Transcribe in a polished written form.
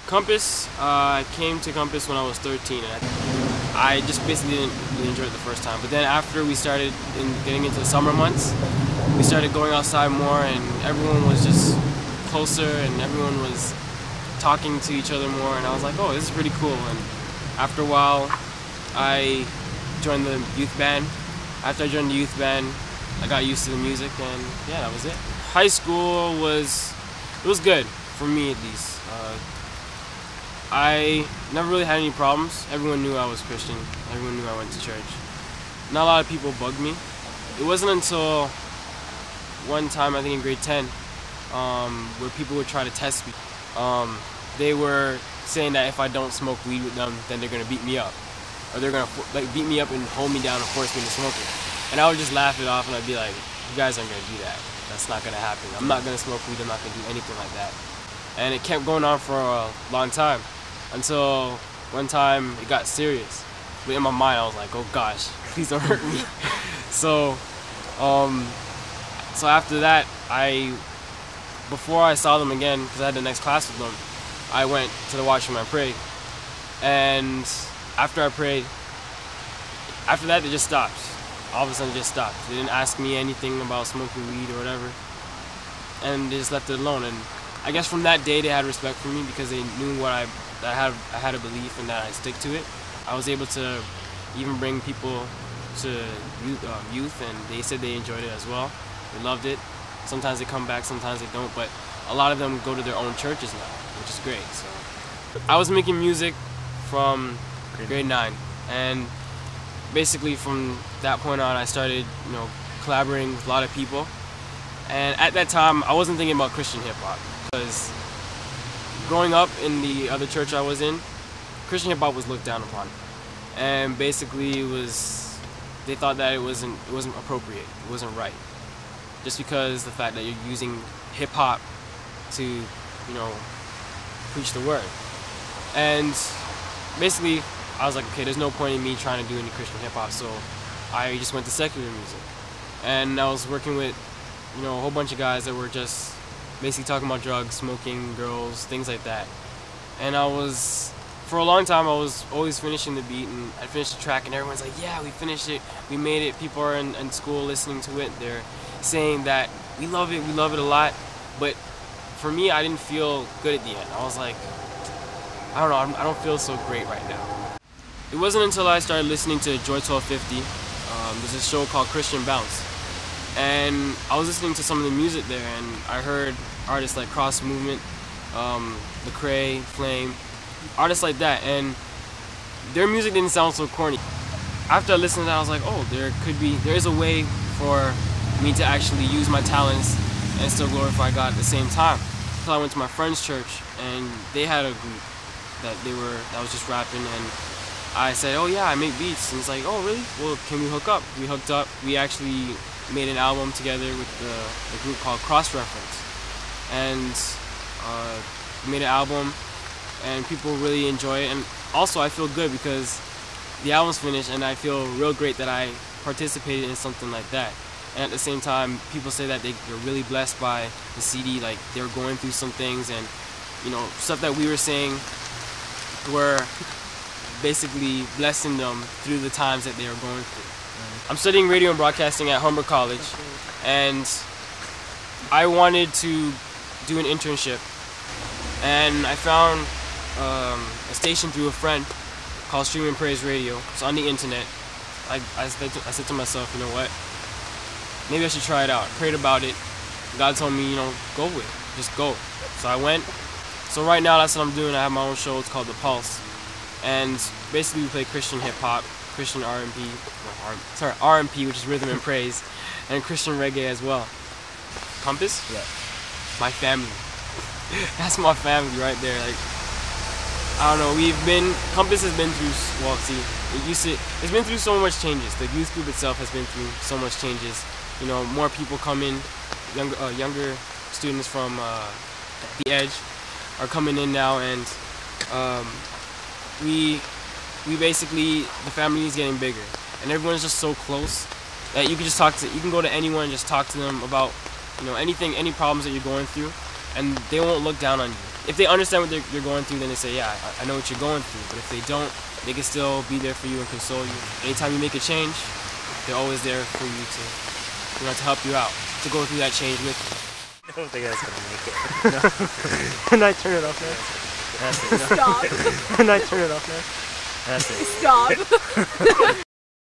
Compass, I came to Compass when I was 13, and I just basically didn't really enjoy it the first time. But then after we started getting into the summer months, we started going outside more, and everyone was just closer, and everyone was talking to each other more, and I was like, oh, this is pretty cool. And after a while, I joined the youth band. After I joined the youth band, I got used to the music, and yeah, that was it. High school was good, for me at least. I never really had any problems. Everyone knew I was Christian. Everyone knew I went to church. Not a lot of people bugged me. It wasn't until one time, I think in grade 10, where people would try to test me. They were saying that if I don't smoke weed with them, then they're gonna beat me up, or they're gonna beat me up and hold me down and force me to smoke it. And I would just laugh it off, and I'd be like, "You guys aren't gonna do that. That's not gonna happen. I'm not gonna smoke weed. I'm not gonna do anything like that." And it kept going on for a long time, until one time it got serious. But in my mind, I was like, "Oh gosh, please don't hurt me." So after that, before I saw them again, because I had the next class with them, I went to the washroom and prayed. And after I prayed, after that, they just stopped. All of a sudden, it just stopped. They didn't ask me anything about smoking weed or whatever, and they just left it alone. And I guess from that day, they had respect for me because they knew I had a belief and that I stick to it. I was able to even bring people to youth, and they said they enjoyed it as well. They loved it. Sometimes they come back, sometimes they don't, but a lot of them go to their own churches now, which is great. So I was making music from grade 9, and basically from that point on, I started, collaborating with a lot of people. And at that time, I wasn't thinking about Christian hip hop, because growing up in the other church I was in, Christian hip hop was looked down upon, and basically they thought that it wasn't appropriate, it wasn't right, just because the fact that you're using hip hop to, preach the word. And basically, I was like, okay, there's no point in me trying to do any Christian hip hop, so I just went to secular music. And I was working with, a whole bunch of guys that were just basically talking about drugs, smoking, girls, things like that. And for a long time, I was always finishing the beat, and I'd finish the track, and everyone's like, yeah, we finished it, we made it. People are in school listening to it. They're saying that we love it a lot. But for me, I didn't feel good at the end. I was like, I don't know, I don't feel so great right now. It wasn't until I started listening to Joy 1250, there's a show called Christian Bounce. And I was listening to some of the music there, and I heard artists like Cross Movement, Lecrae, Flame, artists like that, and their music didn't sound so corny. After I listened to that, I was like, oh, there is a way for me to actually use my talents and still glorify God at the same time. So I went to my friend's church, and they had a group that was just rapping, and I said, oh yeah, I make beats. And it's like, oh really? Well, can we hook up? We hooked up. We actually made an album together with a group called Cross Reference, and we made an album, and people really enjoy it. And also, I feel good because the album's finished, and I feel real great that I participated in something like that. And at the same time, people say that they're really blessed by the CD, like they're going through some things, and stuff that we were saying were basically blessing them through the times that they are going through. I'm studying radio and broadcasting at Humber College, and I wanted to do an internship, and I found a station through a friend called Stream and Praise Radio. It's on the internet. I said to myself, you know what, maybe I should try it out. I prayed about it. God told me, go with it, just go. So I went. So right now, that's what I'm doing. I have my own show. It's called The Pulse, and basically we play Christian hip hop, Christian R&P, which is rhythm and praise, and Christian reggae as well. Compass? Yeah. My family. That's my family right there. Like, I don't know, Compass has been through, well, see, it's been through so much changes. The youth group itself has been through so much changes. More people come in, younger students from the Edge are coming in now, and we basically, the family is getting bigger, and everyone's just so close that you can go to anyone and just talk to them about, any problems that you're going through, and they won't look down on you. if they understand what you're going through, then they say, yeah, I know what you're going through. But if they don't, they can still be there for you and console you. Anytime you make a change, they're always there for you to help you out, to go through that change with you. I don't think that's gonna make it. No. Can I turn it off now? That's it. No. Stop. Can I turn it off now? That's it. Stop.